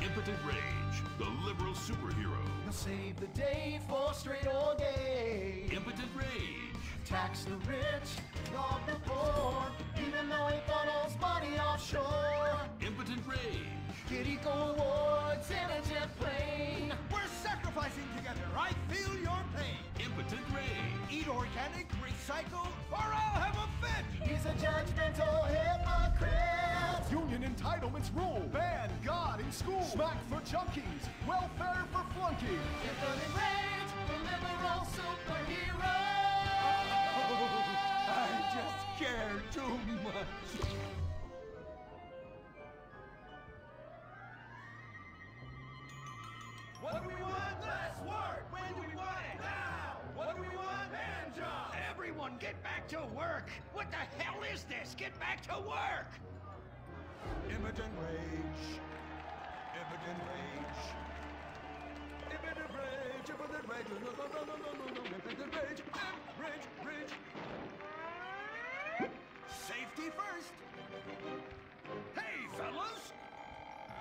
Impotent Rage, the liberal superhero. He'll save the day for straight or gay. Impotent Rage. Tax the rich, rob the poor, even though he funnels money offshore. Impotent Rage. Kid Eco Awards in a jet plane. We're sacrificing together. I feel your pain. Impotent Rage. Eat organic, recycle, or I'll have a fit. He's a judgmental hypocrite. Union entitlements rule. Ban God in school. Smack for junkies. Welfare for flunkies. Impotent Rage, the liberal superhero. I just care too much. What do we want? Less work. When do we want it? Now. What do we want? Hand job. Everyone get back to work. What the hell is this? Get back to work. Impotent rage. Impotent rage. Impotent rage. Impotent rage. No, no, no, no, no, no, no. Impotent rage. Rage, rage. Safety first. Hey, fellas!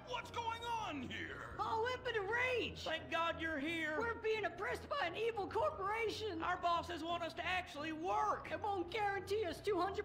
What's going on here? Oh, Impotent Rage! Thank God you're here. We're being oppressed by an evil corporation. Our bosses want us to actually work. It won't guarantee us 200%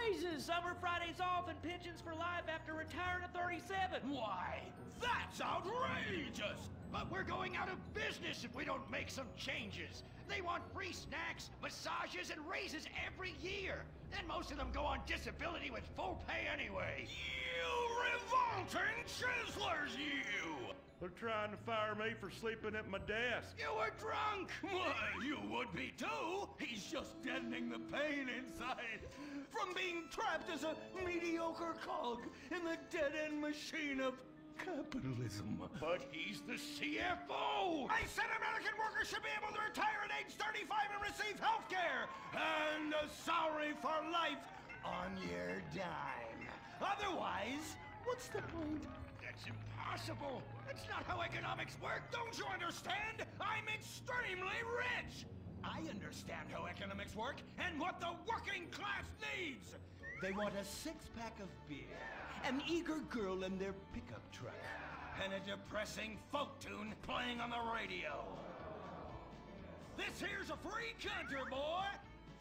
raises. Summer Fridays off and pensions for life after retiring at 37. Why? That's outrageous! But we're going out of business if we don't make some changes. They want free snacks, massages, and raises every year. And most of them go on disability with full pay anyway. You revolting chiselers, you! They're trying to fire me for sleeping at my desk. You were drunk! Why, you would be too! He's just deadening the pain inside from being trapped as a mediocre cog in the dead-end machine of capitalism. But he's the CFO! I said American workers should be able to retire at age 35 and receive health care! And a salary for life on your dime. Otherwise, what's the point? That's impossible! That's not how economics work! Don't you understand? I'm extremely rich! I understand how economics work and what the working class needs! They want a six-pack of beer, an eager girl in their pickup truck, and a depressing folk tune playing on the radio. This here's a free country, boy!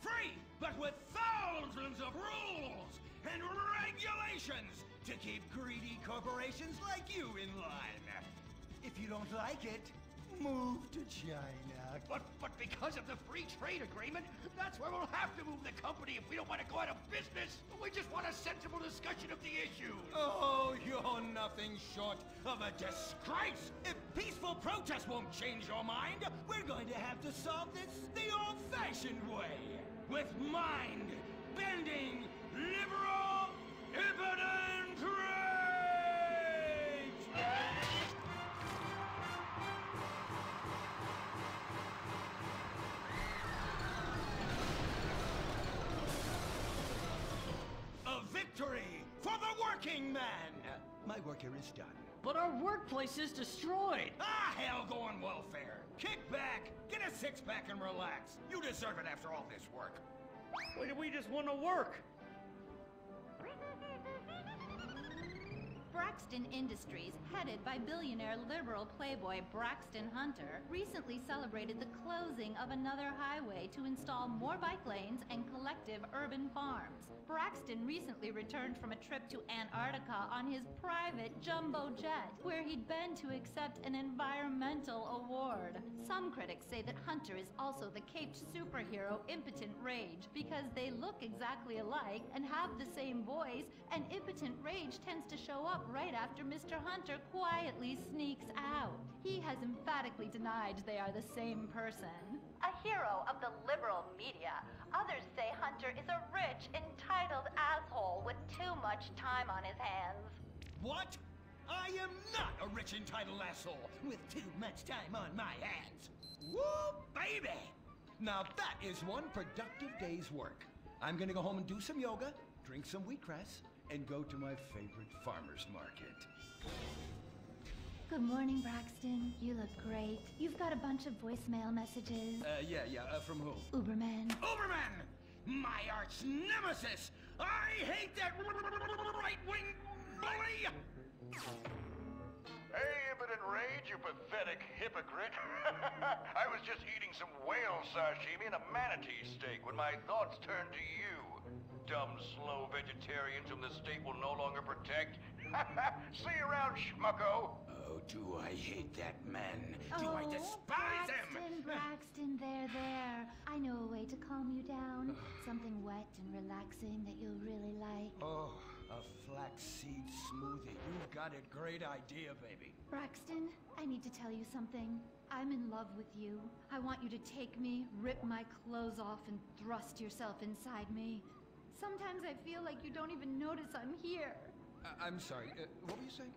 Free, but with thousands of rules and regulations to keep greedy corporations like you in line. If you don't like it, move to China. But because of the free trade agreement, that's where we'll have to move the company if we don't want to go out of business. We just want a sensible discussion of the issue. Oh, you're nothing short of a disgrace. If peaceful protest won't change your mind, we're going to have to solve this the old-fashioned way. With mind-bending, liberal, impotent rage! A victory for the working man! My work here is done. But our workplace is destroyed. Ah, hell, go on welfare. Kick back, get a six-pack and relax. You deserve it after all this work. We just want to work. Braxton Industries, headed by billionaire liberal playboy Braxton Hunter, recently celebrated the closing of another highway to install more bike lanes and collective urban farms. Braxton recently returned from a trip to Antarctica on his private jumbo jet, where he'd been to accept an environmental award. Some critics say that Hunter is also the caped superhero Impotent Rage, because they look exactly alike and have the same voice, and Impotent Rage tends to show up right after Mr. Hunter quietly sneaks out. He has emphatically denied they are the same person. A hero of the liberal media, others say Hunter is a rich, entitled asshole with too much time on his hands. What? I am not a rich, entitled asshole with too much time on my hands. Woo, baby! Now that is one productive day's work. I'm gonna go home and do some yoga, drink some wheatgrass, and go to my favorite farmer's market. Good morning, Braxton. You look great. You've got a bunch of voicemail messages. From who? Uberman. Uberman! My arch nemesis! I hate that right-wing bully! Hey, Rage, you pathetic hypocrite. I was just eating some whale sashimi and a manatee steak when my thoughts turned to you. Dumb, slow vegetarians whom the state will no longer protect. See you around, schmucko. Oh, do I hate that man. Do I despise him. Braxton, there. I know a way to calm you down. Something wet and relaxing that you'll really like. Oh, a flaxseed smoothie. You've got a great idea, baby. Braxton, I need to tell you something. I'm in love with you. I want you to take me, rip my clothes off, and thrust yourself inside me. Sometimes I feel like you don't even notice I'm here. I'm sorry, what were you saying?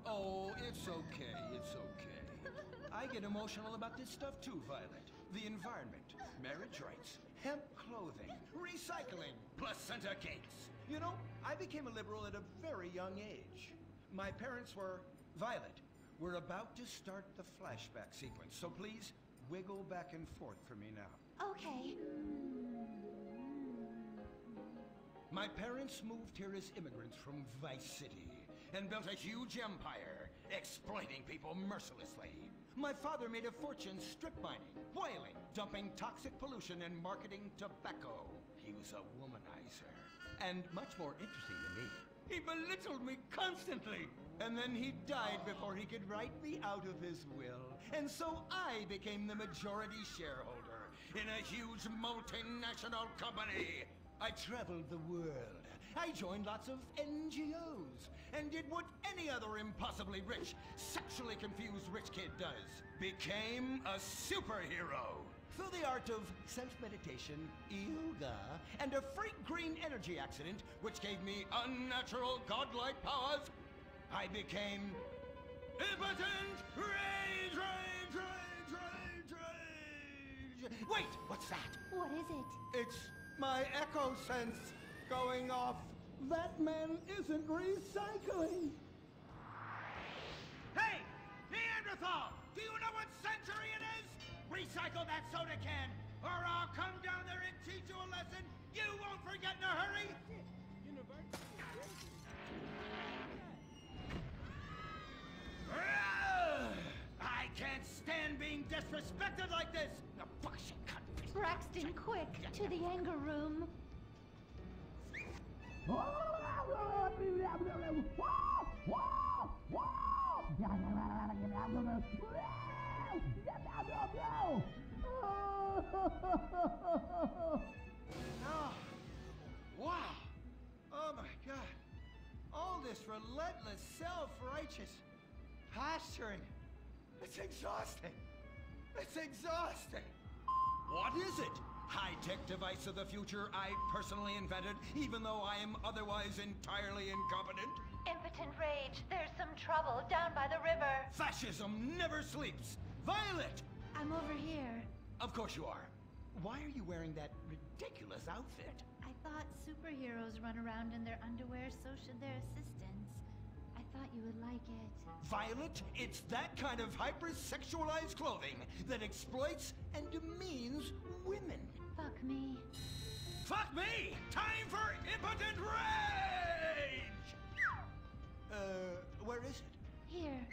Oh, it's okay, it's okay. I get emotional about this stuff too, Violet. The environment, marriage rights, hemp clothing, recycling, placenta cakes. You know, I became a liberal at a very young age. My parents were... Violet, we're about to start the flashback sequence, so please wiggle back and forth for me now. Okay. My parents moved here as immigrants from Vice City and built a huge empire, exploiting people mercilessly. My father made a fortune strip mining, whaling, dumping toxic pollution and marketing tobacco. He was a womanizer, and much more interesting than me. He belittled me constantly, and then he died before he could write me out of his will. And so I became the majority shareholder in a huge multinational company. I traveled the world. I joined lots of NGOs and did what any other impossibly rich, sexually confused rich kid does. Became a superhero. Through the art of self-meditation, yoga, and a freak green energy accident, which gave me unnatural godlike powers, I became impotent rage. Wait, what's that? What is it? It's my echo sense going off. That man isn't recycling. Hey, Neanderthal! Do you know what century it is? Recycle that soda can, or I'll come down there and teach you a lesson you won't forget in a hurry! I can't stand being disrespected like this! Now, bullshit, cut. Braxton, quick, to the anger room. Oh, wow. Oh my God. All this relentless self-righteous posturing. It's exhausting. It's exhausting. What is it? High-tech device of the future I personally invented, even though I am otherwise entirely incompetent? Impotent rage, there's some trouble down by the river. Fascism never sleeps. Violet! I'm over here. Of course you are. Why are you wearing that ridiculous outfit? I thought superheroes run around in their underwear, so should their assistants. I thought you would like it. Violet, it's that kind of hypersexualized clothing that exploits and demeans women. Fuck me. Fuck me! Time for impotent rage! Where is it? Here.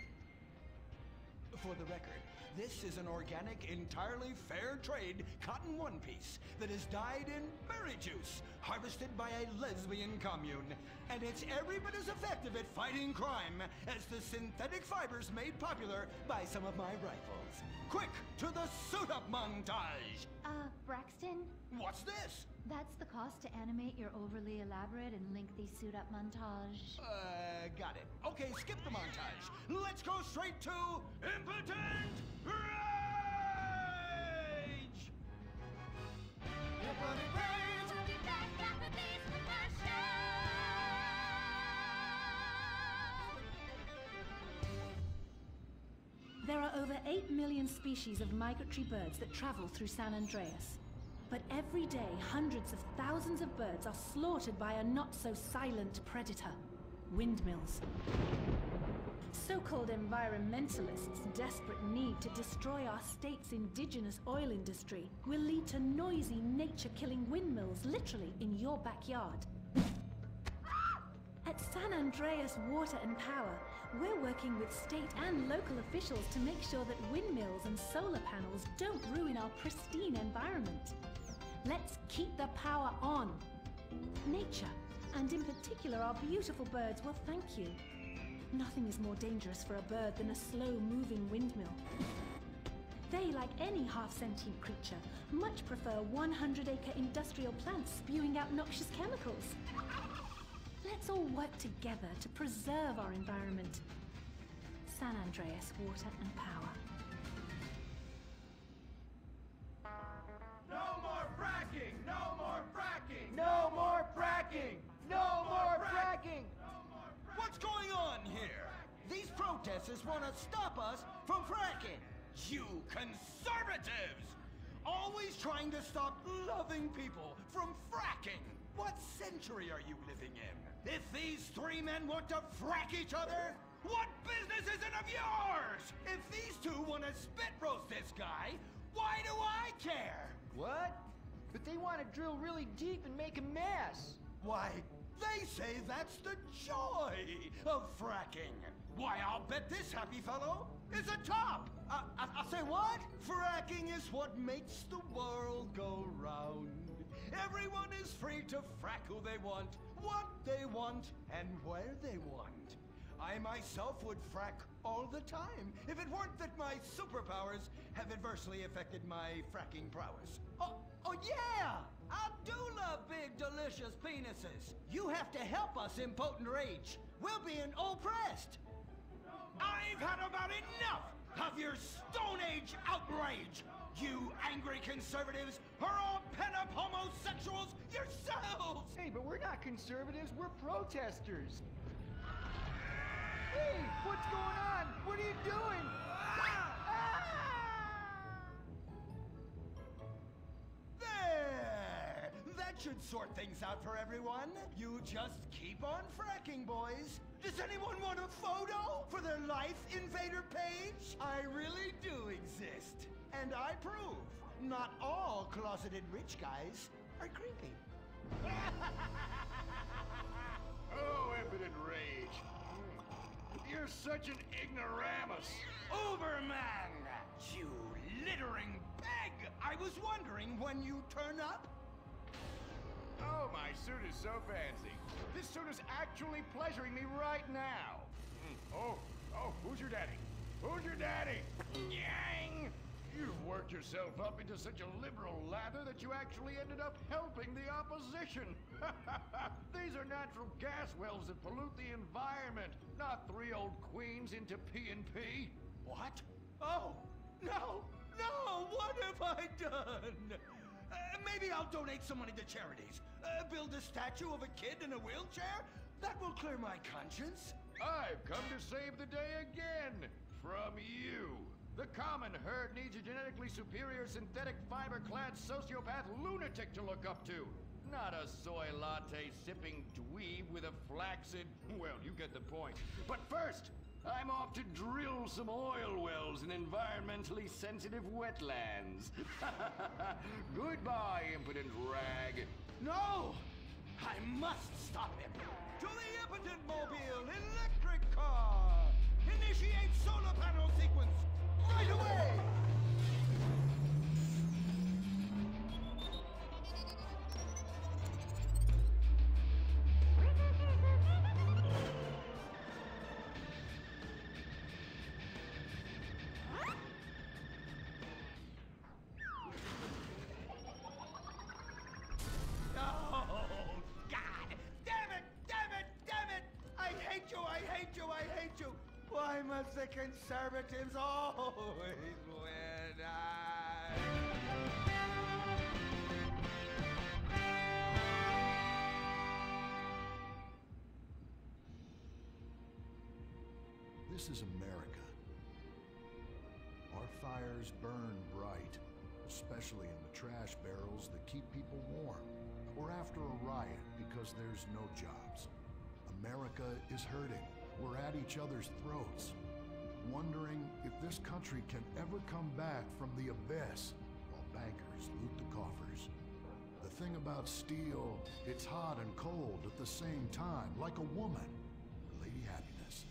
For the record, this is an organic, entirely fair trade cotton one piece that is dyed in berry juice, harvested by a lesbian commune. And it's every bit as effective at fighting crime as the synthetic fibers made popular by some of my rivals. Quick, to the suit-up montage! Braxton? What's this? That's the cost to animate your overly elaborate and lengthy suit-up montage. Got it. Okay, skip the montage. Let's go straight to impotent rage! Impotent rage. We'll be back after these commercials. There are over 8 million species of migratory birds that travel through San Andreas. But every day, hundreds of thousands of birds are slaughtered by a not-so-silent predator, windmills. So-called environmentalists' desperate need to destroy our state's indigenous oil industry will lead to noisy, nature-killing windmills literally in your backyard. At San Andreas Water and Power, We're working with state and local officials to make sure that windmills and solar panels don't ruin our pristine environment. Let's keep the power on. Nature, and in particular our beautiful birds, will thank you. Nothing is more dangerous for a bird than a slow-moving windmill. They, like any half-sentient creature, much prefer 100-acre industrial plants spewing out noxious chemicals. Let's all work together to preserve our environment. San Andreas, water and power. No more fracking! No more fracking! No more fracking! No more fracking! What's going on here? These protesters want to stop us from fracking. You conservatives! Always trying to stop loving people from fracking. What century are you living in? If these three men want to frack each other, what business is it of yours? If these two want to spit roast this guy, why do I care? What? But they want to drill really deep and make a mess. Why, they say that's the joy of fracking. Why, I'll bet this happy fellow is a top. I'll say what? Fracking is what makes the world go round. Everyone is free to frack who they want, what they want, and where they want. I myself would frack all the time if it weren't that my superpowers have adversely affected my fracking prowess. Oh yeah! I do love big, delicious penises. You have to help us, impotent rage. We're being oppressed. I've had about enough of your Stone Age outrage. You angry conservatives are all pent-up homosexuals yourselves! Hey, but we're not conservatives, we're protesters. Hey, what's going on? What are you doing? There! That should sort things out for everyone. You just keep on fracking, boys. Does anyone want a photo for their Life Invader page? I really do exist. And I prove not all closeted rich guys are creepy. Oh, impotent rage. You're such an ignoramus. Uberman! You littering peg! I was wondering when you turn up. Oh, my suit is so fancy. This suit is actually pleasuring me right now. Oh, who's your daddy? Who's your daddy? Yang! You've worked yourself up into such a liberal lather that you actually ended up helping the opposition. These are natural gas wells that pollute the environment, not three old queens into P&P. What? Oh, no, what have I done? Maybe I'll donate some money to charities. Build a statue of a kid in a wheelchair? That will clear my conscience. I've come to save the day again. From you. The common herd needs a genetically superior synthetic fiber-clad sociopath lunatic to look up to. Not a soy latte sipping dweeb with a flaccid... Well, you get the point. But first, I'm off to drill some oil wells in environmentally sensitive wetlands. Goodbye, impotent rag. No! I must stop him! To the impotent mobile electric car! Initiate solar panel sequence! Right away! Why must the conservatives always win? This is America. Our fires burn bright, especially in the trash barrels that keep people warm. We're after a riot because there's no jobs. America is hurting. We're at each other's throats, wondering if this country can ever come back from the abyss while bankers loot the coffers. The thing about steel, it's hot and cold at the same time, like a woman, Lady Happiness.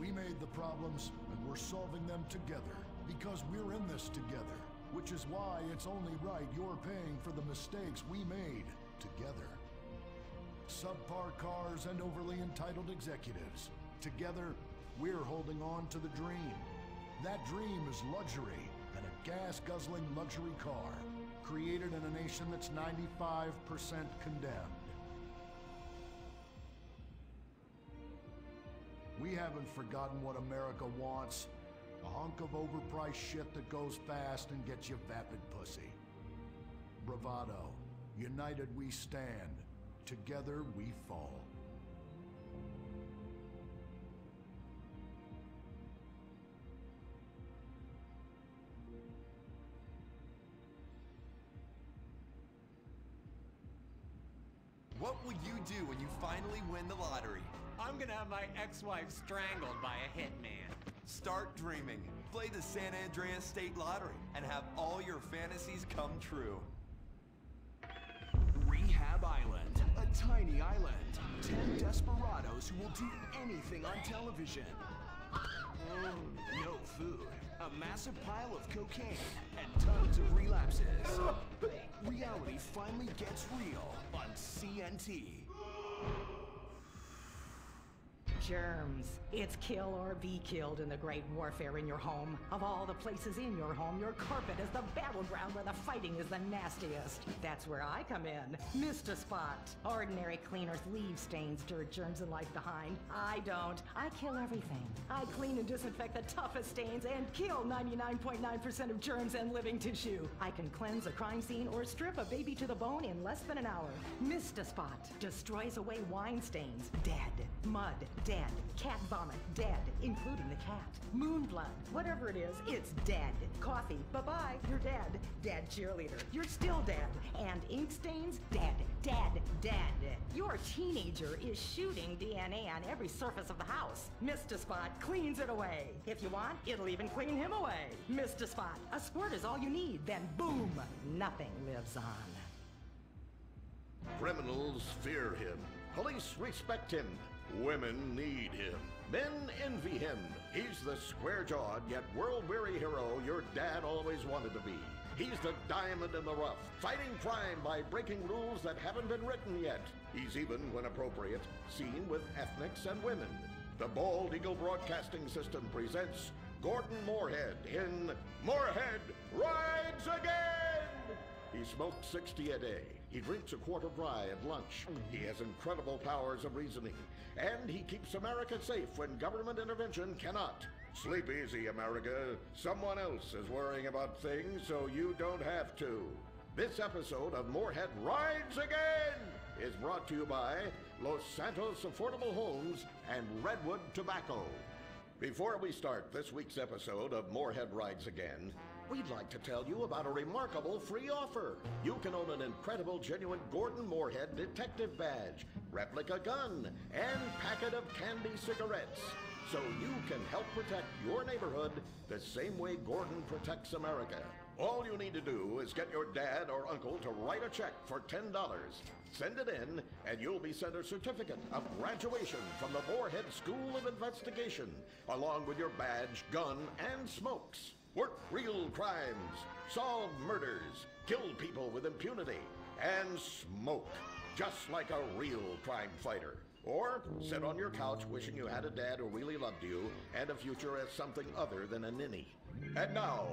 We made the problems, and we're solving them together, because we're in this together. Which is why it's only right you're paying for the mistakes we made together. Subpar cars and overly entitled executives. Together, we're holding on to the dream. That dream is luxury, and a gas-guzzling luxury car, created in a nation that's 95% condemned. We haven't forgotten what America wants. A hunk of overpriced shit that goes fast and gets you vapid pussy. Bravado. United we stand. Together we fall. What will you do when you finally win the lottery? I'm gonna have my ex-wife strangled by a hitman. Start dreaming. Play the San Andreas State Lottery and have all your fantasies come true. Rehab Island, a tiny island. 10 desperados who will do anything on television. No food, a massive pile of cocaine, and tons of relapses. Reality finally gets real on CNT. Germs. It's kill or be killed in the great warfare in your home. Of all the places in your home, your carpet is the battleground where the fighting is the nastiest. That's where I come in. Mr. Spot. Ordinary cleaners leave stains, dirt, germs, and life behind. I don't. I kill everything. I clean and disinfect the toughest stains and kill 99.9% of germs and living tissue. I can cleanse a crime scene or strip a baby to the bone in less than an hour. Mr. Spot destroys away wine stains. Dead. Mud. Dead. Cat vomit, dead, including the cat. Moon blood, whatever it is, it's dead. Coffee, bye-bye, you're dead. Dead cheerleader, you're still dead. And ink stains, dead, dead, dead. Your teenager is shooting DNA on every surface of the house. Mr. Spot cleans it away. If you want, it'll even clean him away. Mr. Spot, a squirt is all you need, then boom, nothing lives on. Criminals fear him. Police respect him. Women need him. Men envy him. He's the square-jawed yet world-weary hero your dad always wanted to be. He's the diamond in the rough, fighting crime by breaking rules that haven't been written yet. He's even, when appropriate, seen with ethnics and women. The Bald Eagle Broadcasting System presents Gordon Moorhead in Moorhead Rides Again! He smokes 60 a day. He drinks a quart of rye at lunch. He has incredible powers of reasoning. And he keeps America safe when government intervention cannot. Sleep easy, America. Someone else is worrying about things so you don't have to. This episode of Moorhead Rides Again is brought to you by Los Santos Affordable Homes and Redwood Tobacco. Before we start this week's episode of Moorhead Rides Again, we'd like to tell you about a remarkable free offer. You can own an incredible, genuine Gordon Moorhead detective badge, replica gun, and packet of candy cigarettes. So you can help protect your neighborhood the same way Gordon protects America. All you need to do is get your dad or uncle to write a check for $10. Send it in, and you'll be sent a certificate of graduation from the Moorhead School of Investigation, along with your badge, gun, and smokes. Work real crimes, solve murders, kill people with impunity, and smoke, just like a real crime fighter. Or sit on your couch wishing you had a dad who really loved you and a future as something other than a ninny. And now,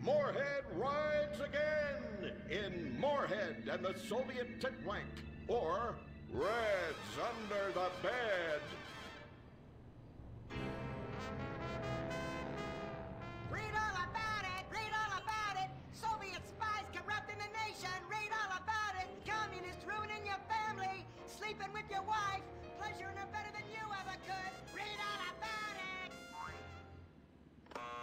Moorhead Rides Again in Moorhead and the Soviet Titwank, or Reds Under the Bed. Read all about it! Read all about it! Soviet spies corrupting the nation! Read all about it! Communists ruining your family! Sleeping with your wife! Pleasuring her better than you ever could! Read all about it!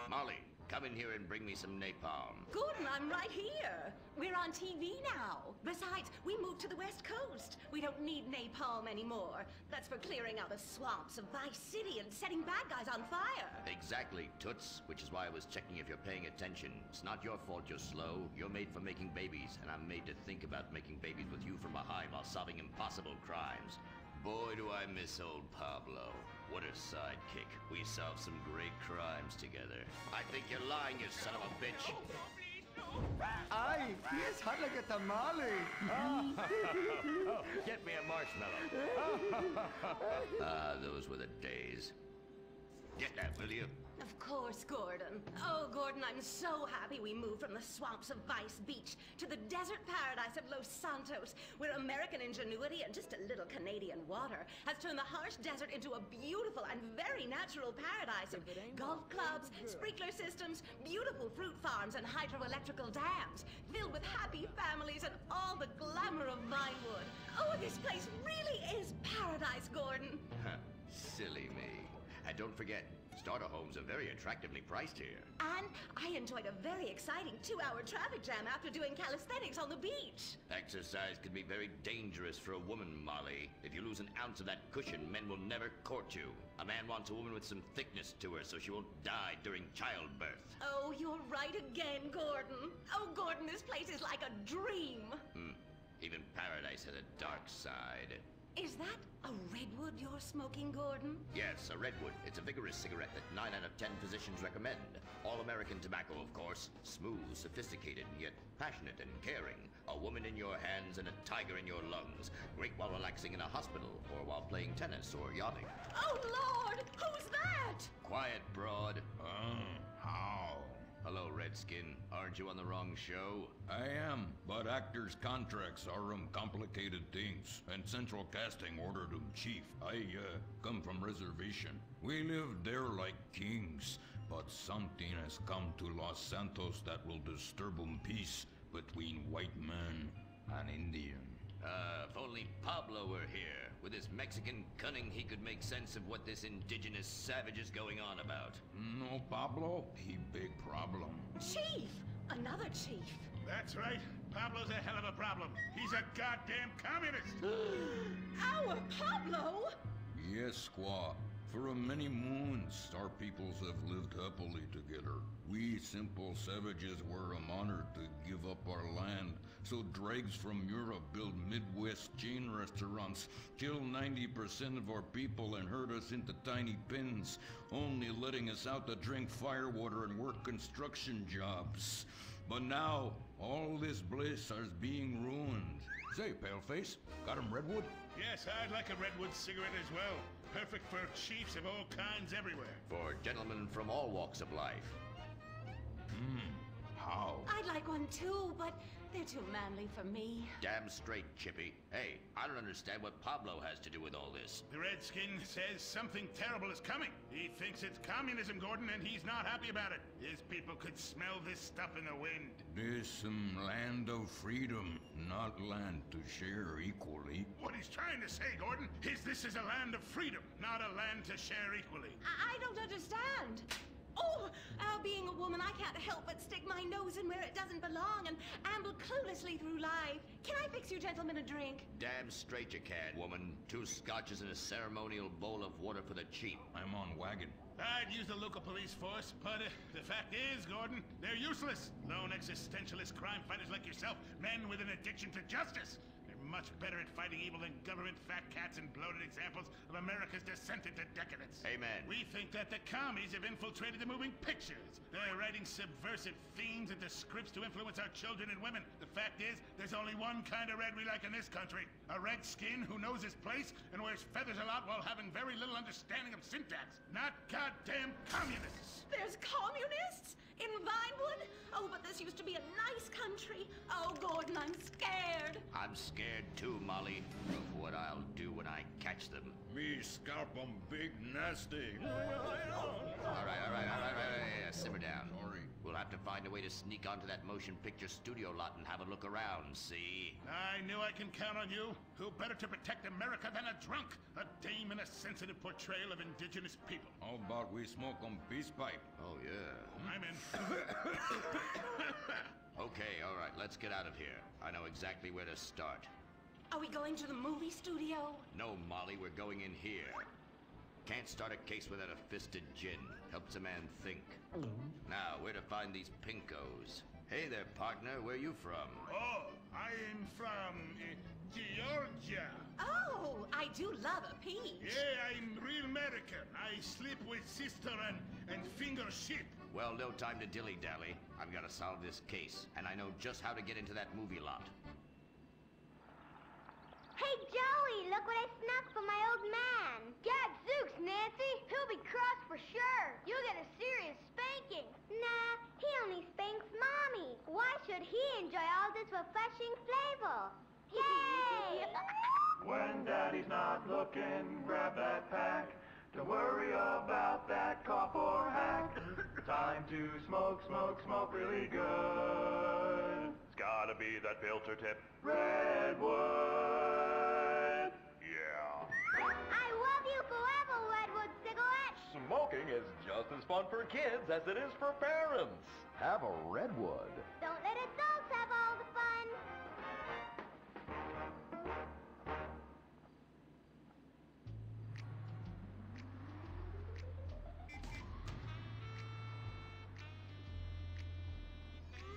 Molly, come in here and bring me some napalm. Gordon, I'm right here. We're on TV now. Besides, we moved to the West Coast. We don't need napalm anymore. That's for clearing out the swamps of Vice City and setting bad guys on fire. Exactly, Toots, which is why I was checking if you're paying attention. It's not your fault you're slow. You're made for making babies, and I'm made to think about making babies with you from behind while solving impossible crimes. Boy, do I miss old Pablo. What a sidekick. We solved some great crimes together. I think you're lying, you son of a bitch. Ay, he is hot like a tamale. Get me a marshmallow. Those were the days. Get that, will you? Of course, Gordon. Oh, Gordon, I'm so happy we moved from the swamps of Vice Beach to the desert paradise of Los Santos, where American ingenuity and just a little Canadian water has turned the harsh desert into a beautiful and very natural paradise of golf clubs, sprinkler systems, beautiful fruit farms, and hydroelectrical dams, filled with happy families and all the glamour of Vinewood. Oh, this place really is paradise, Gordon. Silly me. And don't forget, starter homes are very attractively priced here. And I enjoyed a very exciting 2-hour traffic jam after doing calisthenics on the beach. Exercise can be very dangerous for a woman, Molly. If you lose an ounce of that cushion, men will never court you. A man wants a woman with some thickness to her so she won't die during childbirth. Oh, you're right again, Gordon. Oh, Gordon, this place is like a dream. Even paradise has a dark side. Is that a redwood you're smoking, Gordon? Yes, a redwood. It's a vigorous cigarette that 9 out of 10 physicians recommend. All American tobacco, of course. Smooth, sophisticated, yet passionate and caring. A woman in your hands and a tiger in your lungs. Great while relaxing in a hospital, or while playing tennis or yachting. Oh, Lord! Who's that? Quiet, broad. How? Hello, Redskin. Aren't you on the wrong show? I am, but actors' contracts are complicated things, and Central Casting ordered chief. I come from reservation. We live there like kings, but something has come to Los Santos that will disturb peace between white man and Indian. If only Pablo were here. With his Mexican cunning, he could make sense of what this indigenous savage is going on about. No, Pablo, he big problem. Chief! Another chief. That's right. Pablo's a hell of a problem. He's a goddamn communist. Our Pablo? Yes, squaw. For many moons, our peoples have lived happily together. We simple savages were honored to give up our land, so dregs from Europe build Midwest chain restaurants, kill 90% of our people and herd us into tiny pens, only letting us out to drink firewater and work construction jobs. But now, all this bliss is being ruined. Say, Paleface, got him redwood? Yes, I'd like a redwood cigarette as well. Perfect for chiefs of all kinds everywhere. For gentlemen from all walks of life. How? I'd like one too, but they're too manly for me. Damn straight, Chippy. Hey, I don't understand what Pablo has to do with all this. The Redskin says something terrible is coming. He thinks it's communism, Gordon, and he's not happy about it. His people could smell this stuff in the wind. This land of freedom, not land to share equally. What he's trying to say, Gordon, is this is a land of freedom, not a land to share equally. I don't understand. Oh, being a woman, I can't help but stick my nose in where it doesn't belong and amble cluelessly through life. Can I fix you gentlemen a drink? Damn straight you can, woman. 2 scotches and a ceremonial bowl of water for the chief. I'm on wagon. I'd use the local police force, but the fact is, Gordon, they're useless. Lone existentialist crime fighters like yourself, men with an addiction to justice. Much better at fighting evil than government fat cats and bloated examples of America's descent into decadence. Amen. We think that the commies have infiltrated the moving pictures. They're writing subversive themes into scripts to influence our children and women. The fact is, there's only one kind of red we like in this country. A redskin who knows his place and wears feathers a lot while having very little understanding of syntax. Not goddamn communists. There's communists? In Vinewood? Oh, but this used to be a nice country. Oh, Gordon, I'm scared. I'm scared too, Molly, of what I'll do when I catch them. Me scalp 'em big nasty. All right. Simmer down. Sorry. We'll have to find a way to sneak onto that motion picture studio lot and have a look around, see? I knew I can count on you. Who better to protect America than a drunk? A dame in a sensitive portrayal of indigenous people. How about we smoke 'em peace pipe? Oh, yeah. I'm in. Okay, all right, let's get out of here. I know exactly where to start. Are we going to the movie studio? No, Molly, we're going in here. Can't start a case without a fisted gin. Helps a man think. Now, where to find these pinkos? Hey there, partner. Where you from? Oh, I'm from Georgia. Oh, I do love a peach. Yeah, I'm real American. I sleep with sister and finger ship. Well, no time to dilly-dally. I've got to solve this case, and I know just how to get into that movie lot. Hey, Joey, look what I snuck from my old man. Gadzooks, Nancy. He'll be cross for sure. You'll get a serious spanking. Nah, he only spanks Mommy. Why should he enjoy all this refreshing flavor? Yay! When Daddy's not looking, grab that pack. Don't worry about that cough or hack. Time to smoke, smoke, smoke really good. It's gotta be that filter tip. Redwood. Yeah. I love you forever, Redwood cigarette. Smoking is just as fun for kids as it is for parents. Have a Redwood. Don't let adults have all the fun.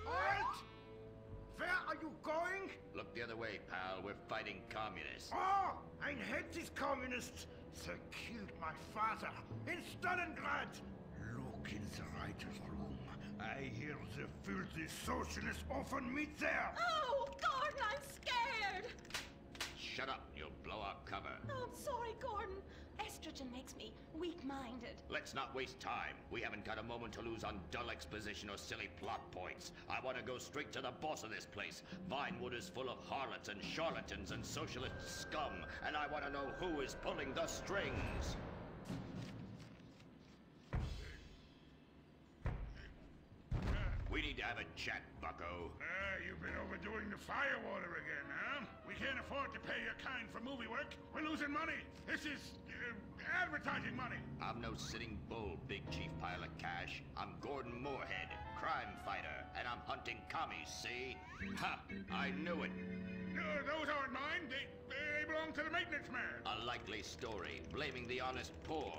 Halt! Where are you going? Look the other way, pal. We're fighting communists. Oh, I hate these communists. They killed my father in Stalingrad. Look in the writer's room. I hear the filthy socialists often meet there. Oh, Gordon, I'm scared. Shut up. You'll blow our cover. Oh, I'm sorry, Gordon. Estrogen makes me weak-minded. Let's not waste time. We haven't got a moment to lose on dull exposition or silly plot points. I want to go straight to the boss of this place. Vinewood is full of harlots and charlatans and socialist scum, and I want to know who is pulling the strings. We need to have a chat, bucko. You've been overdoing the firewater again, huh? We can't afford to pay your kind for movie work. We're losing money. This is advertising money. I'm no sitting bull, big chief pile of cash. I'm Gordon Moorhead, crime fighter, and I'm hunting commies, see? Ha! I knew it. Those aren't mine. They belong to the maintenance man. A likely story, blaming the honest poor.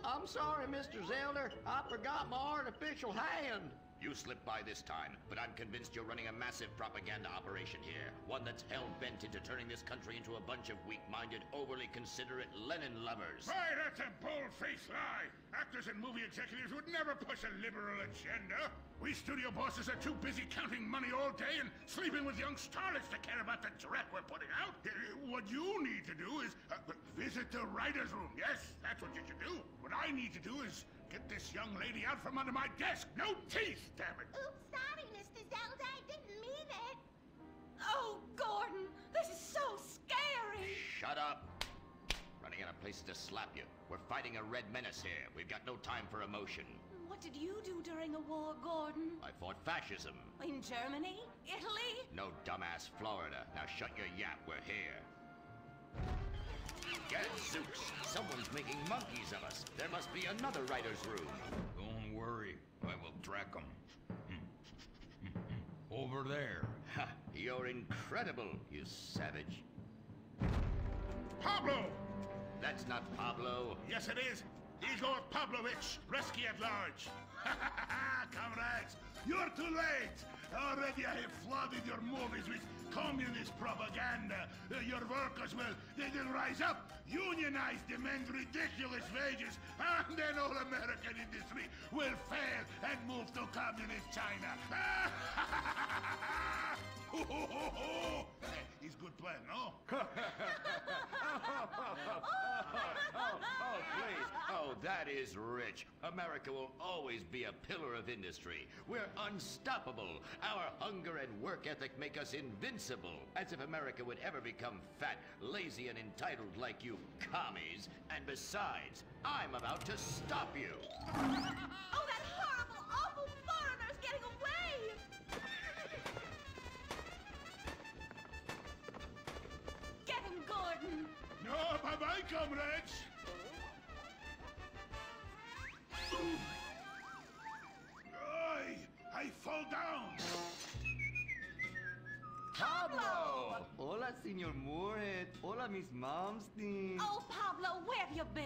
I'm sorry, Mr. Zelder. I forgot my artificial hand. You slipped by this time, but I'm convinced you're running a massive propaganda operation here. One that's hell-bent into turning this country into a bunch of weak-minded, overly considerate Lenin lovers. Why, that's a bull-faced lie. Actors and movie executives would never push a liberal agenda. We studio bosses are too busy counting money all day and sleeping with young starlets to care about the dreck we're putting out. What you need to do is visit the writer's room. Yes, that's what you should do. What I need to do is get this young lady out from under my desk. No teeth, damn it. Oops, sorry, Mr. Zelda. I didn't mean it. Oh, Gordon, this is so scary. Shut up. Running out of places to slap you. We're fighting a red menace here. We've got no time for emotion. What did you do during the war, Gordon? I fought fascism. In Germany? Italy? No, dumbass, Florida. Now shut your yap. We're here. Gadzooks! Someone's making monkeys of us. There must be another writer's room. Don't worry. I will track them. Over there. Ha! You're incredible, you savage. Pablo! That's not Pablo. Yes, it is. Igor Pavlovich, rescue at large. Comrades, you're too late. Already I have flooded your movies with communist propaganda. Your workers they'll rise up, unionize, demand ridiculous wages, and then all American industry will fail and move to communist China. It's a good plan, no? Oh, please. Oh, that is rich. America will always be a pillar of industry. We're unstoppable. Our hunger and work ethic make us invincible. As if America would ever become fat, lazy, and entitled like you commies. And besides, I'm about to stop you. Oh, that horrible, awful foreigner's getting away! Get him, Gordon! No, bye-bye, comrades! I fall down! Pablo! Hola, Senor Moorhead. Hola, Miss Momstein. Oh, Pablo, where have you been?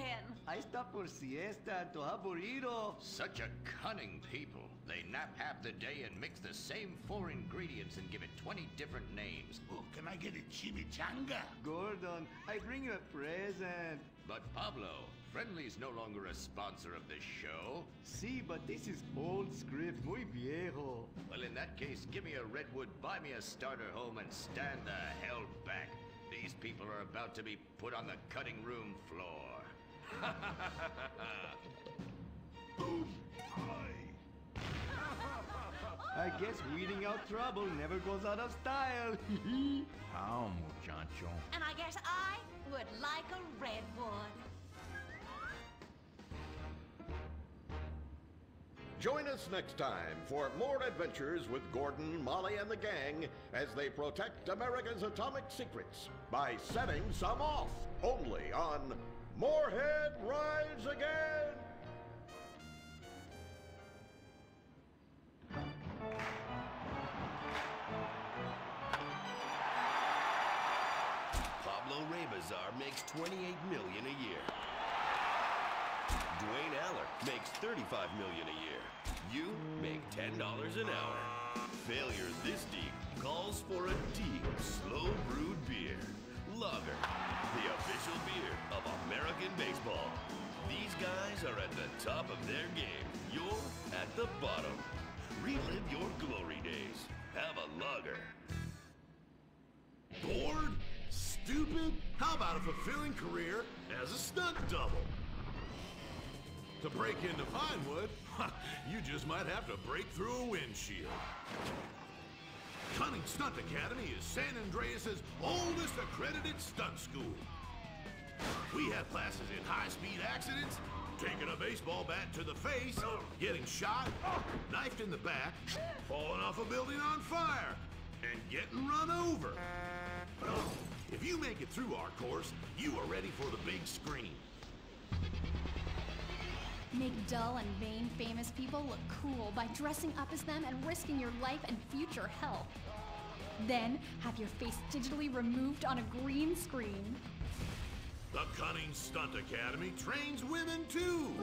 I stopped for siesta, to have burrito. Such a cunning people. They nap half the day and mix the same 4 ingredients and give it 20 different names. Oh, can I get a chimichanga? Gordon, I bring you a present. But Pablo, Friendly's no longer a sponsor of this show. Sí, but this is old script, muy viejo. Well, in that case, give me a redwood, buy me a starter home, and stand the hell back. These people are about to be put on the cutting room floor. I guess weeding out trouble never goes out of style. How, muchacho? And I guess I would like a redwood. Join us next time for more adventures with Gordon, Molly, and the gang as they protect America's atomic secrets by setting some off. Only on Moorhead Rides Again! Pablo Rebazar makes $28 million a year. Dwayne Aller makes $35 million a year. You make $10 an hour. Failure this deep calls for a deep, slow brewed beer. Lager, the official beer of American baseball. These guys are at the top of their game. You're at the bottom. Relive your glory days. Have a lager. Bored? Stupid? How about a fulfilling career as a stunt double? To break into Vinewood, you just might have to break through a windshield. Cunning Stunt Academy is San Andreas' oldest accredited stunt school. We have classes in high-speed accidents, taking a baseball bat to the face, getting shot, knifed in the back, falling off a building on fire, and getting run over. If you make it through our course, you are ready for the big screen. Make dull and vain famous people look cool by dressing up as them and risking your life and future health. Then, have your face digitally removed on a green screen. The Cunning Stunt Academy trains women too.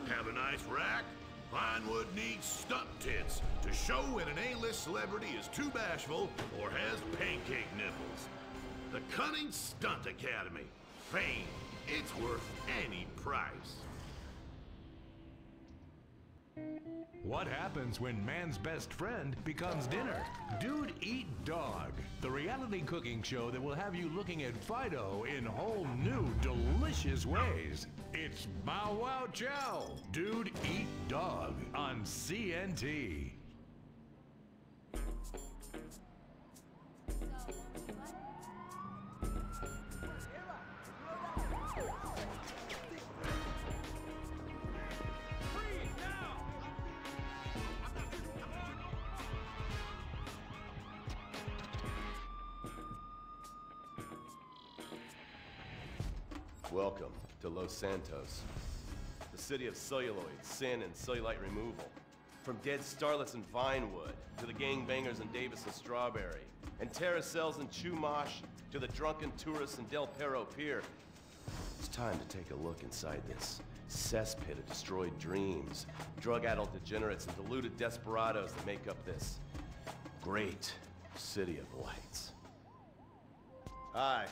Have a nice rack? Vinewood needs stunt tits to show when an A-list celebrity is too bashful or has pancake nipples. The Cunning Stunt Academy. Fame. It's worth any price. What happens when man's best friend becomes dinner? Dude Eat Dog, the reality cooking show that will have you looking at Fido in whole new, delicious ways. It's Bow Wow Chow, Dude Eat Dog on CNT. Welcome to Los Santos, the city of celluloid, sin, and cellulite removal. From dead starlets in Vinewood, to the gangbangers in Davis and Strawberry, and terracels in Chumash, to the drunken tourists in Del Perro Pier. It's time to take a look inside this cesspit of destroyed dreams, drug-addled degenerates, and deluded desperados that make up this great city of lights. Hi.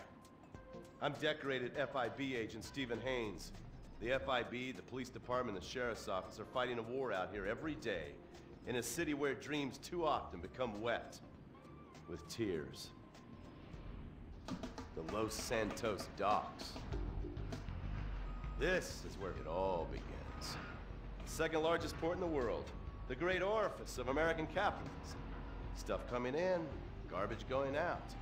I'm decorated FIB agent Stephen Haynes. The FIB, the police department, and the sheriff's office are fighting a war out here every day in a city where dreams too often become wet with tears. The Los Santos docks. This is where it all begins. The second largest port in the world. The great orifice of American capitalism. Stuff coming in, garbage going out.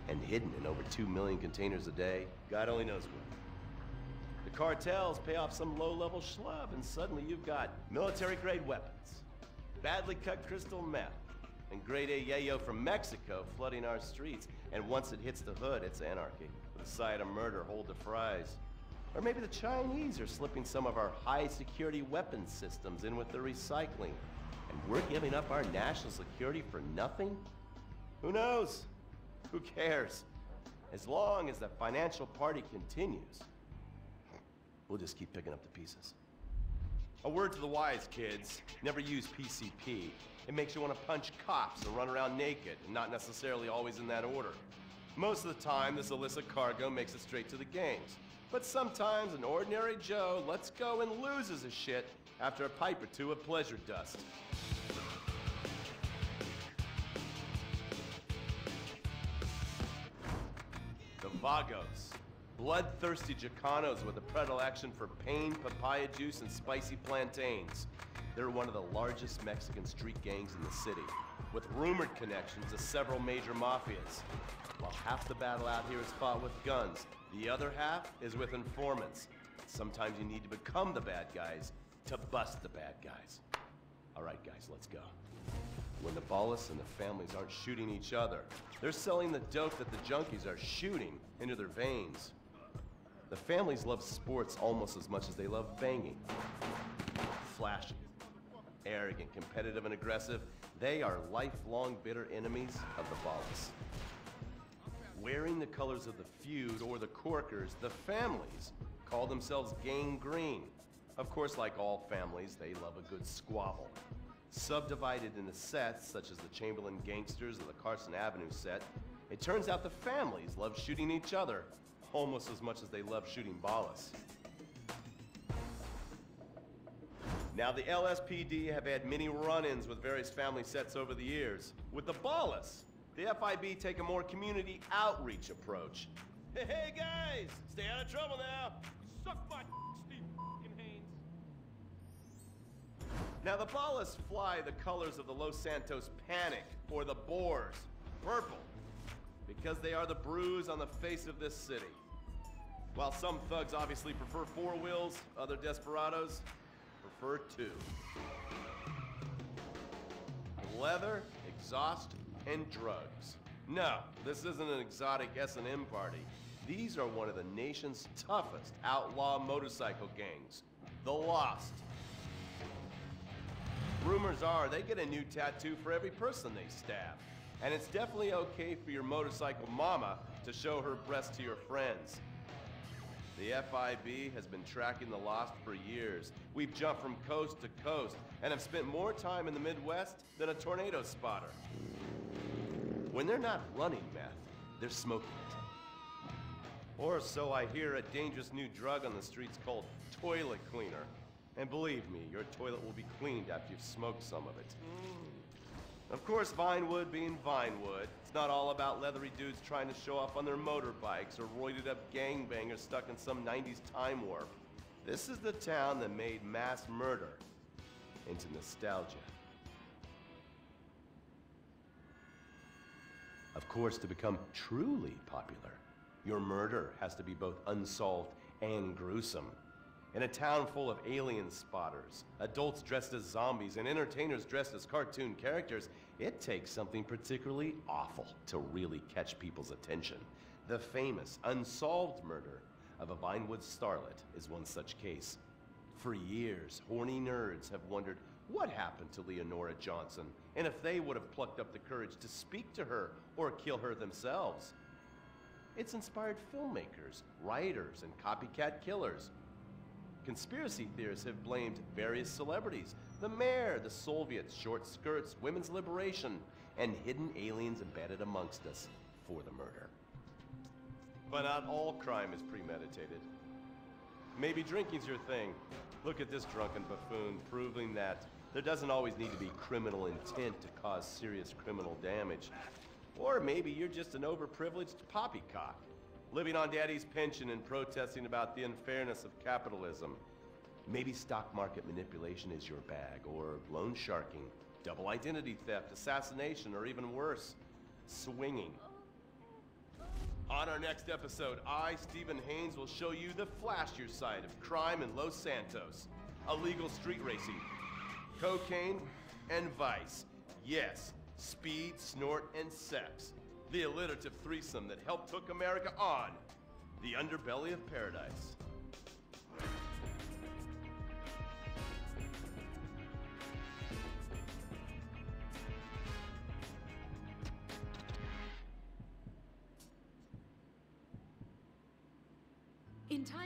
And hidden in over 2 million containers a day, God only knows where. The cartels pay off some low-level schlub, and suddenly you've got military-grade weapons, badly cut crystal meth, and grade A yayo from Mexico flooding our streets. And once it hits the hood, it's anarchy, with a side of murder hold to fries. Or maybe the Chinese are slipping some of our high-security weapons systems in with the recycling, and we're giving up our national security for nothing? Who knows? Who cares? As long as the financial party continues, we'll just keep picking up the pieces. A word to the wise, kids. Never use PCP. It makes you want to punch cops or run around naked, and not necessarily always in that order. Most of the time, this illicit cargo makes it straight to the gangs. But sometimes an ordinary Joe lets go and loses his shit after a pipe or two of pleasure dust. The Vagos. Bloodthirsty Chicanos with a predilection for pain, papaya juice, and spicy plantains. They're one of the largest Mexican street gangs in the city, with rumored connections to several major mafias. While half the battle out here is fought with guns, the other half is with informants. Sometimes you need to become the bad guys to bust the bad guys. All right, guys, let's go. When the Ballas and the families aren't shooting each other, they're selling the dope that the junkies are shooting into their veins. The families love sports almost as much as they love banging. Flashy, arrogant, competitive, and aggressive, they are lifelong bitter enemies of the Ballas. Wearing the colors of the feud or the Corkers, the families call themselves Gang Green. Of course, like all families, they love a good squabble. Subdivided into sets, such as the Chamberlain Gangsters or the Carson Avenue set, it turns out the families love shooting each other almost as much as they love shooting Ballas. Now, the LSPD have had many run-ins with various family sets over the years. With the Ballas, the FIB take a more community outreach approach. Hey guys, stay out of trouble now. Suck my Steve Haynes. Now the Ballas fly the colors of the Los Santos Panic, or the Boers, purple, because they are the bruise on the face of this city. While some thugs obviously prefer four wheels, other desperados prefer two. Leather, exhaust, and drugs. No, this isn't an exotic S&M party. These are one of the nation's toughest outlaw motorcycle gangs, the Lost. Rumors are they get a new tattoo for every person they stab. And it's definitely okay for your motorcycle mama to show her breast to your friends. The FIB has been tracking the Lost for years. We've jumped from coast to coast and have spent more time in the Midwest than a tornado spotter. When they're not running meth, they're smoking it. Or so I hear, a dangerous new drug on the streets called toilet cleaner. And believe me, your toilet will be cleaned after you've smoked some of it. Of course, Vinewood being Vinewood, it's not all about leathery dudes trying to show off on their motorbikes or roided up gangbangers stuck in some 90s time warp. This is the town that made mass murder into nostalgia. Of course, to become truly popular, your murder has to be both unsolved and gruesome. In a town full of alien spotters, adults dressed as zombies, and entertainers dressed as cartoon characters, it takes something particularly awful to really catch people's attention. The famous, unsolved murder of a Vinewood starlet is one such case. For years, horny nerds have wondered what happened to Leonora Johnson, and if they would have plucked up the courage to speak to her or kill her themselves. It's inspired filmmakers, writers, and copycat killers. Conspiracy theorists have blamed various celebrities, the mayor, the Soviets, short skirts, women's liberation, and hidden aliens embedded amongst us for the murder. But not all crime is premeditated. Maybe drinking's your thing. Look at this drunken buffoon, proving that there doesn't always need to be criminal intent to cause serious criminal damage. Or maybe you're just an overprivileged poppycock, living on daddy's pension and protesting about the unfairness of capitalism. Maybe stock market manipulation is your bag, or loan sharking, double identity theft, assassination, or even worse, swinging. On our next episode, I, Stephen Haynes, will show you the flashier side of crime in Los Santos. Illegal street racing, cocaine, and vice. Yes, speed, snort, and sex. The alliterative threesome that helped hook America on the underbelly of paradise.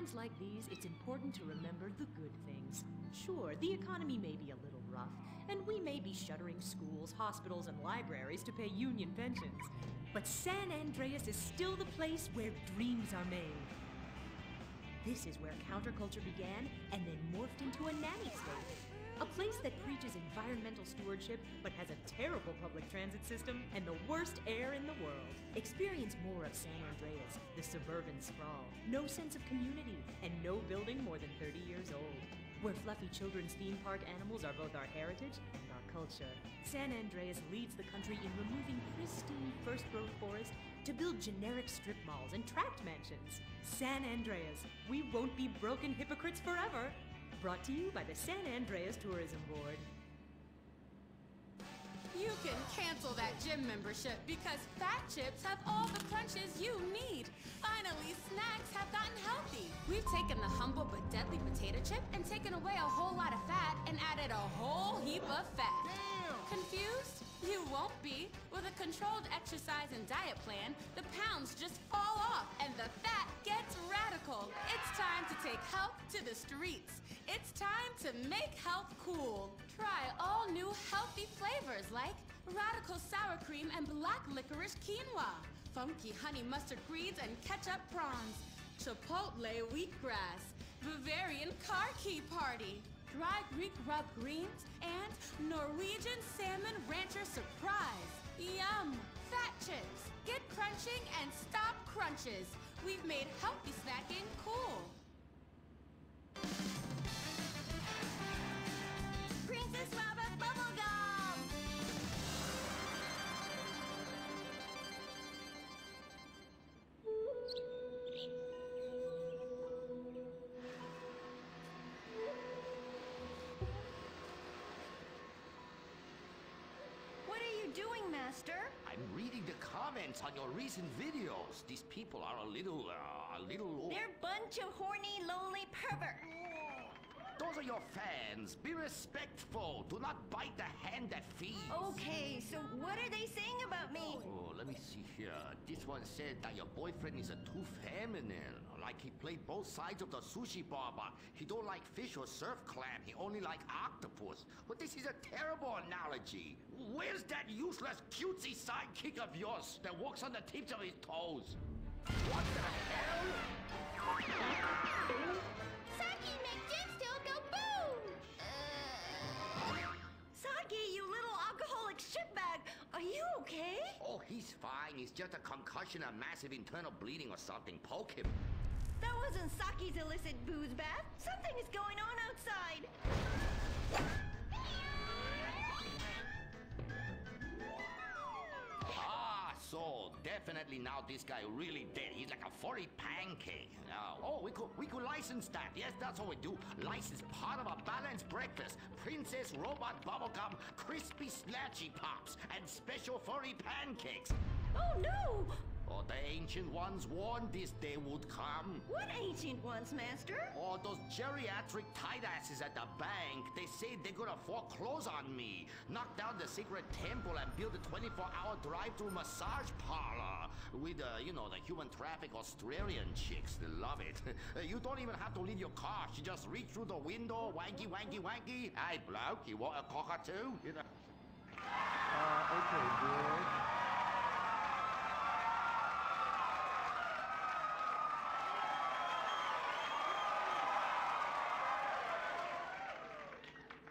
times like these, it's important to remember the good things. Sure, the economy may be a little rough, and we may be shuttering schools, hospitals, and libraries to pay union pensions. But San Andreas is still the place where dreams are made. This is where counterculture began and then morphed into a nanny state. A place that preaches environmental stewardship but has a terrible public transit system and the worst air in the world. Experience more of San Andreas, the suburban sprawl, no sense of community, and no building more than 30 years old. Where fluffy children's theme park animals are both our heritage and our culture. San Andreas leads the country in removing pristine first-growth forest to build generic strip malls and tract mansions. San Andreas, we won't be broken hypocrites forever. Brought to you by the San Andreas Tourism Board. You can cancel that gym membership because Fat Chips have all the crunches you need. Finally, snacks have gotten healthy. We've taken the humble but deadly potato chip and taken away a whole lot of fat and added a whole heap of fat. Damn. Confused? You won't be. With a controlled exercise and diet plan, the pounds just fall off and the fat gets radical. It's time to take health to the streets. It's time to make health cool. Try all new healthy flavors like radical sour cream and black licorice quinoa, funky honey mustard greens and ketchup prawns, chipotle wheatgrass, Bavarian car key party, dry Greek rub greens, and Norwegian salmon rancher surprise. Yum! Fat Chips. Get crunching and stop crunches. We've made healthy snacking cool. Princess Robert Bubblegum! What are you doing, Master? I'm reading the comments on your recent videos. These people are a little... They're a bunch of horny, lonely perverts. Those are your fans. Be respectful. Do not bite the hand that feeds. Okay, so what are they saying about me? Oh, let me see here. This one said that your boyfriend is too feminine. Like he played both sides of the sushi bar, but he don't like fish or surf clam. He only like octopus. But this is a terrible analogy. Where's that useless cutesy sidekick of yours that walks on the tips of his toes? What the hell? Saki, make Jen still go boom! Saki, you little alcoholic shitbag, are you okay? Oh, he's fine. It's just a concussion, a massive internal bleeding or something. Poke him. That wasn't Saki's illicit booze bath. Something is going on outside. So definitely now this guy really dead. He's like a 40 pancake. Oh, we could license that. Yes, that's what we do. License part of a balanced breakfast. Princess Robot Bubblegum, Crispy Snatchy Pops, and special furry pancakes. Oh no! Oh, the ancient ones warned this day would come. What ancient ones, Master? Oh, those geriatric tight asses at the bank. They say they're gonna foreclose on me, knock down the secret temple, and build a 24-hour drive-through massage parlor with, you know, the human traffic Australian chicks. They love it. You don't even have to leave your car. You just reach through the window, wanky, wanky, wanky. Hey, bloke, you want a cockatoo? You know. Okay, good.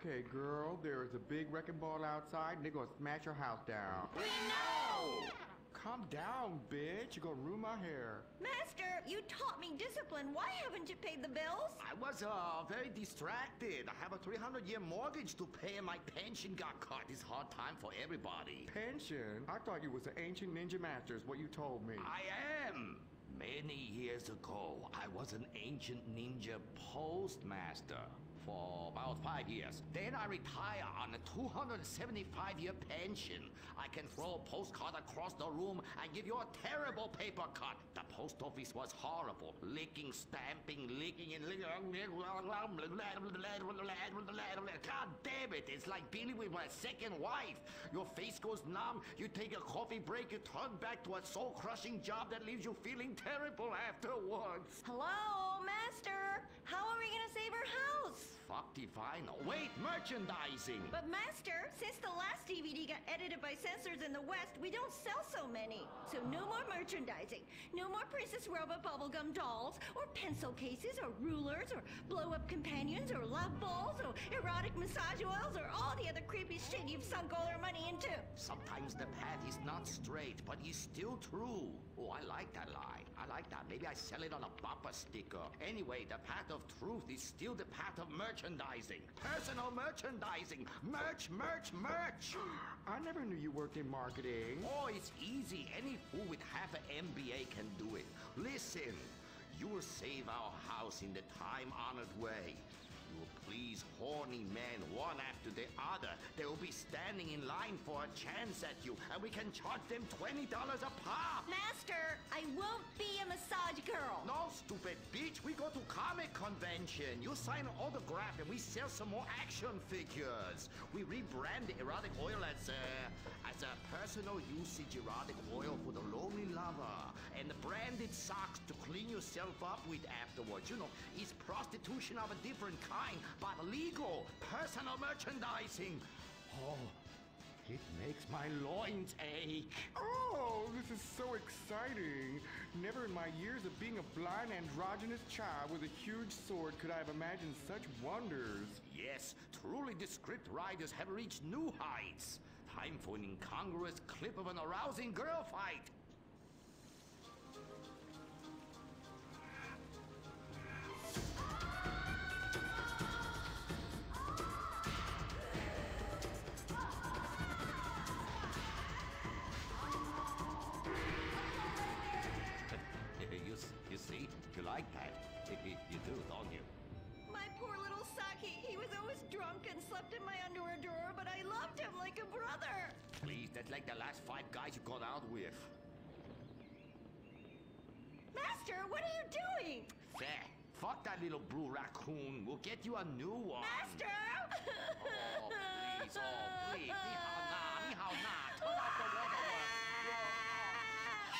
Okay, girl, there is a big wrecking ball outside, and they're gonna smash your house down. We know! Calm down, bitch. You're gonna ruin my hair. Master, you taught me discipline. Why haven't you paid the bills? I was very distracted. I have a 300-year mortgage to pay, and my pension got cut. It's hard time for everybody. Pension? I thought you was an ancient ninja master, is what you told me. I am. Many years ago, I was an ancient ninja postmaster for about 5 years. Then I retire on a 275-year pension. I can throw a postcard across the room and give you a terrible paper cut. The post office was horrible. Licking, stamping, licking, and licking. God damn it, it's like dealing with my second wife. Your face goes numb, you take a coffee break, you turn back to a soul-crushing job that leaves you feeling terrible afterwards. Hello, Master. How are we gonna save our house? Fuck divine. Wait, merchandising. But Master, since the last DVD got edited by censors in the West, we don't sell so many. So no more merchandising. No more Princess Robot bubblegum dolls, or pencil cases, or rulers, or blow-up companions, or love balls, or erotic massage oils, or all the other creepy shit you've sunk all our money into. Sometimes the path is not straight, but is still true. Oh, I like that line. I like that. Maybe I sell it on a bumper sticker. Anyway, the path of truth is still the path of merchandising. Personal merchandising. Merch, merch, merch. I never knew you worked in marketing. Oh, it's easy. Any fool with half an MBA can do it. Listen, you will save our house in the time-honored way. You will please horny men one after the other. They will be standing in line for a chance at you, and we can charge them $20 a pop. Master, I won't be a massage girl. No, stupid bitch. We go to comic convention. You sign an autograph, and we sell some more action figures. We rebrand the erotic oil as a personal usage erotic oil for the lonely lover, and the branded socks to clean yourself up with afterwards. You know, it's prostitution of a different kind, but legal. Personal merchandising. Oh, it makes my loins ache. Oh, this is so exciting. Never in my years of being a blind androgynous child with a huge sword could I have imagined such wonders. Yes, truly the script writers have reached new heights. Time for an incongruous clip of an arousing girl fight. You see? You like that? You do, don't you? My poor little Saki. He was always drunk and slept in my underwear drawer, but I loved him like a brother. Please, that's like the last 5 guys you got out with. Master, what are you doing? Fair. Fuck that little blue raccoon. We'll get you a new one. Master! Oh, please. Oh, please. Ni hao na. Ni hao na. Turn off the waterworks.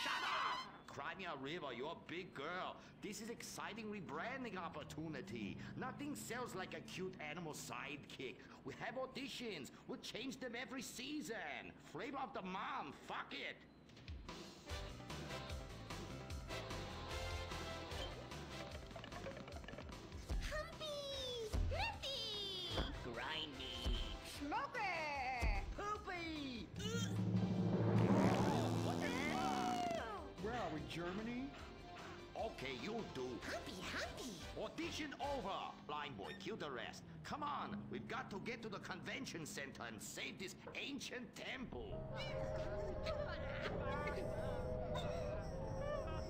Shut up! Cry me a river. You're a big girl. This is exciting rebranding opportunity. Nothing sells like a cute animal sidekick. We have auditions. We'll change them every season. Flavor of the month. Fuck it. Humpy! Nifty! Grindy. Smoky! Poopy! Where are we, Germany? Okay, you'll do. Humpy, humpy! Audition over! Blind boy, kill the rest. Come on, we've got to get to the convention center and save this ancient temple.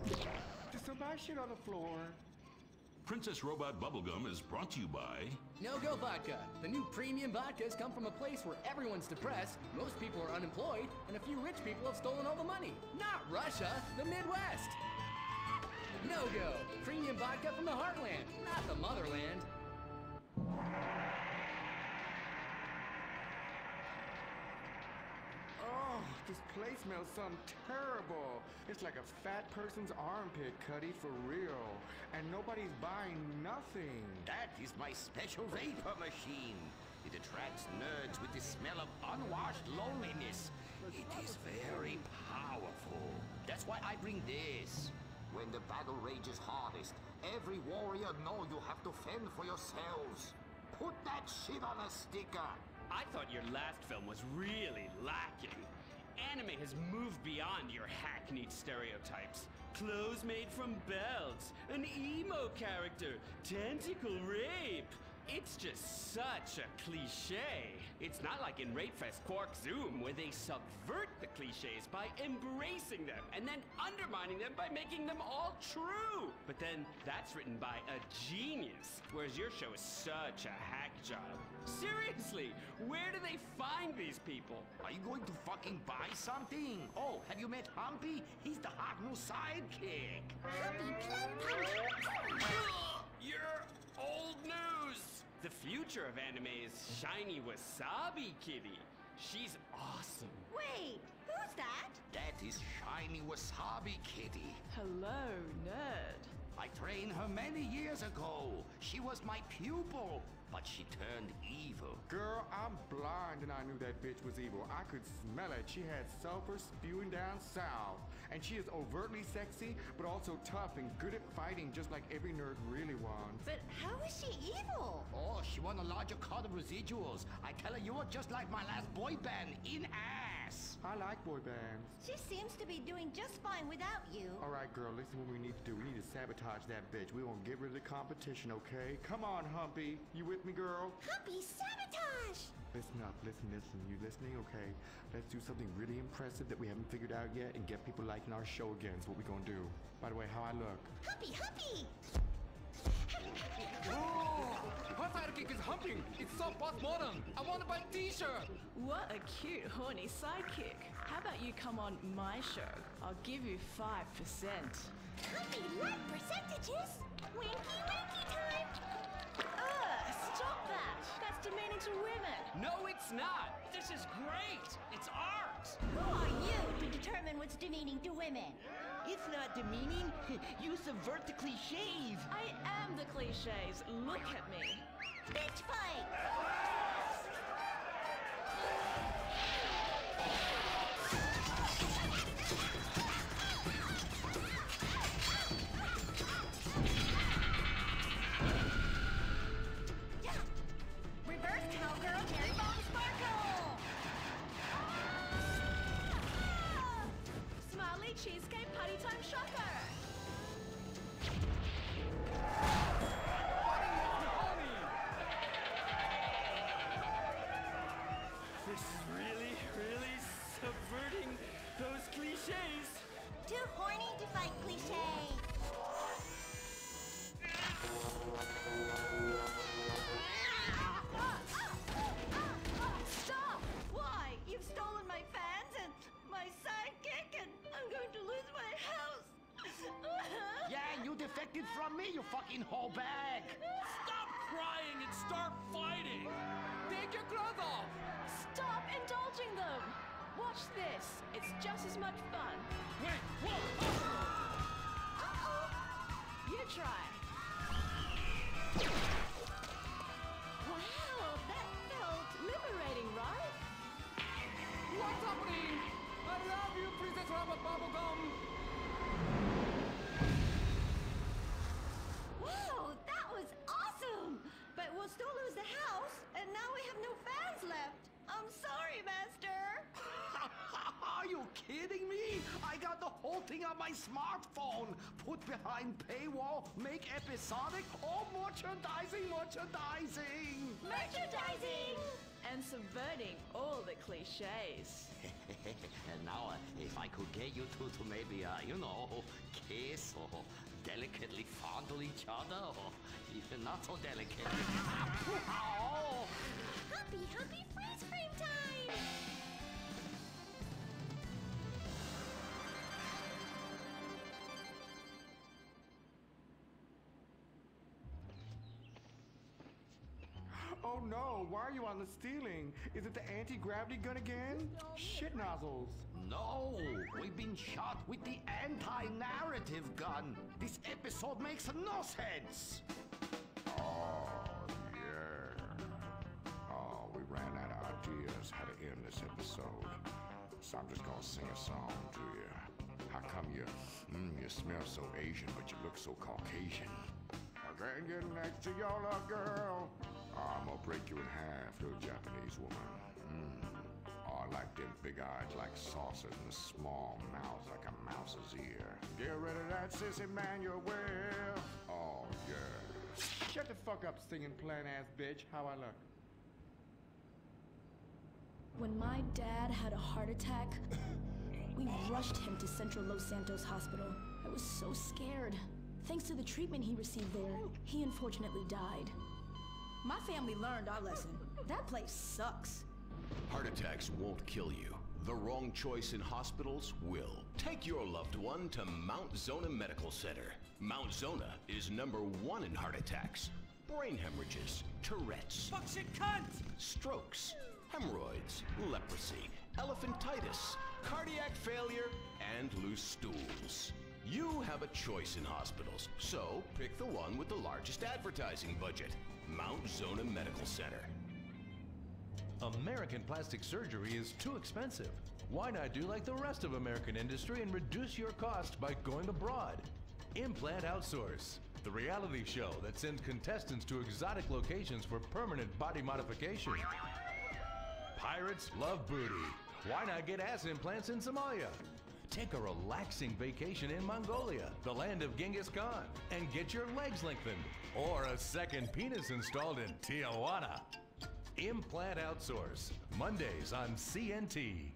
There's some bad shit on the floor. Princess Robot Bubblegum is brought to you by... No-Go Vodka. The new premium vodkas come from a place where everyone's depressed, most people are unemployed, and a few rich people have stolen all the money. Not Russia, the Midwest. No-Go. Premium vodka from the heartland, not the motherland. Oh, this place smells something terrible. It's like a fat person's armpit, Cuddy, for real. And nobody's buying nothing. That is my special vapor machine. It attracts nerds with the smell of unwashed loneliness. It is very powerful. That's why I bring this. When the battle rages hardest, every warrior know you have to fend for yourselves. Put that shit on a sticker. I thought your last film was really lacking. Anime has moved beyond your hackneyed stereotypes. Clothes made from belts, an emo character, tentacle rape. It's just such a cliche. It's not like in Rapefest Quark Zoom, where they subvert the cliches by embracing them and then undermining them by making them all true. But then that's written by a genius, whereas your show is such a hack job. Seriously, where do they find these people? Are you going to fucking buy something? Oh, have you met Humpy? He's the hot new sidekick. Humpy Plum You're old news. The future of anime is Shiny Wasabi Kitty. She's awesome. Wait, who's that? That is Shiny Wasabi Kitty. Hello, nerd. I trained her many years ago. She was my pupil, but she turned evil. Girl, I'm blind and I knew that bitch was evil. I could smell it. She had sulfur spewing down south. And she is overtly sexy, but also tough and good at fighting, just like every nerd really wants. But how is she evil? Oh, she won a larger cut of residuals. I tell her you are just like my last boy band, in ass. I like boy bands. She seems to be doing just fine without you. All right, girl, listen what we need to do. We need to sabotage that bitch. We won't get rid of the competition, okay? Come on, Humpy. You with me, girl? Humpy, sabotage! Listen up, listen. You listening? Okay. Let's do something really impressive that we haven't figured out yet and get people liking our show again. Is what we gonna do. By the way, how I look? Humpy, Humpy! Oh, her sidekick is humping. It's so postmodern. I want to buy a t-shirt. What a cute, horny sidekick. How about you come on my show? I'll give you 5%. Humpy, like percentages? Winky, winky time! Stop that! That's demeaning to women. No, it's not. This is great. It's art. Who are you to determine what's demeaning to women? It's not demeaning. You subvert the cliches. I am the cliches. Look at me. Bitch fight! Reverse cowgirl, Terry Bomb Sparkle! Smiley cheesecake party time shopper. This is really, really subverting those cliches. Too horny to fight cliche. Stop! Why? You've stolen my fans and my sidekick, and I'm going to lose my house. Yeah, you defected from me, you fucking hoe bag. Stop crying and start fighting. Take your clothes off. Stop indulging them. Watch this. It's just as much fun. Wait, whoa! You try. Wow, that felt liberating, right? What's happening? I love you, Princess Rabbit Bubblegum. Whoa, that was awesome! But we'll still lose the house, and now we have no fans left. I'm sorry, Master. Are you kidding me? I got the whole thing on my smartphone. Put behind paywall, make episodic, all merchandising. Merchandising! And subverting all the cliches. And now, if I could get you two to maybe, kiss or delicately fondle each other, or even not so delicate. Oh. Happy freeze frame time! Oh no, why are you on the ceiling? Is it the anti-gravity gun again? Shit nozzles. No, we've been shot with the anti-narrative gun. This episode makes no sense. Oh, yeah. Oh, we ran out of ideas how to end this episode. So I'm just gonna sing a song to you. How come you smell so Asian, but you look so Caucasian? I can't get next to your little girl. I'm gonna break you in half, little Japanese woman. Oh, I like them big eyes like saucers and the small mouths like a mouse's ear. Get rid of that sissy man, you will. Oh, yes. Shut the fuck up, singing plant ass bitch. How I look? When my dad had a heart attack, we rushed him to Central Los Santos Hospital. I was so scared. Thanks to the treatment he received there, he unfortunately died. My family learned our lesson. That place sucks. Heart attacks won't kill you. The wrong choice in hospitals will. Take your loved one to Mount Zona Medical Center. Mount Zona is #1 in heart attacks, brain hemorrhages, Tourette's, Buckshit cunt! strokes, hemorrhoids, leprosy, elephantitis, cardiac failure, and loose stools. You have a choice in hospitals, so pick the one with the largest advertising budget. Mount Zona Medical Center. American plastic surgery is too expensive. Why not do like the rest of American industry and reduce your cost by going abroad? Implant Outsource, the reality show that sends contestants to exotic locations for permanent body modification. Pirates love booty. Why not get ass implants in Somalia? Take a relaxing vacation in Mongolia, the land of Genghis Khan, and get your legs lengthened. Or a second penis installed in Tijuana. Implant Outsource, Mondays on CNT.